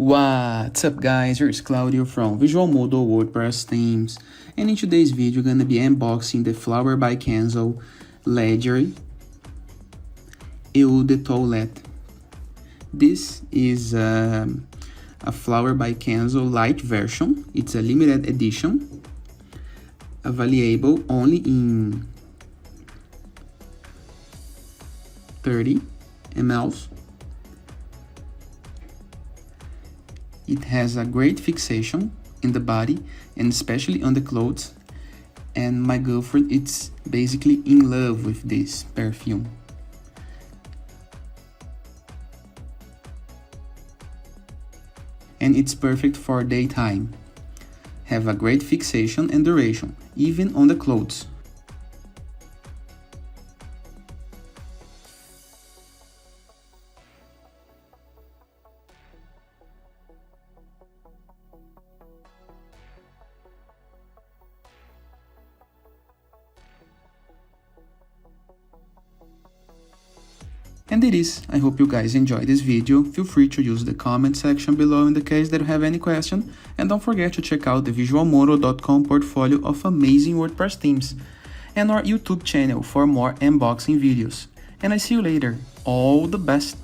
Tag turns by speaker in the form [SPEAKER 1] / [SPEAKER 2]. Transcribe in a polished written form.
[SPEAKER 1] What's up guys, here's Claudio from Visual Model WordPress Themes, and in today's video I'm gonna be unboxing the Flower by Kenzo Legere Eau de Toilette. This is a Flower by Kenzo light version. It's a limited edition, available only in 30 ml. It has a great fixation in the body and especially on the clothes, and my girlfriend is basically in love with this perfume. And it's perfect for daytime. Have a great fixation and duration, even on the clothes. And it is. I hope you guys enjoyed this video. Feel free to use the comment section below in the case that you have any question. And don't forget to check out the visualmodel.com portfolio of amazing WordPress themes and our YouTube channel for more unboxing videos. And I see you later. All the best!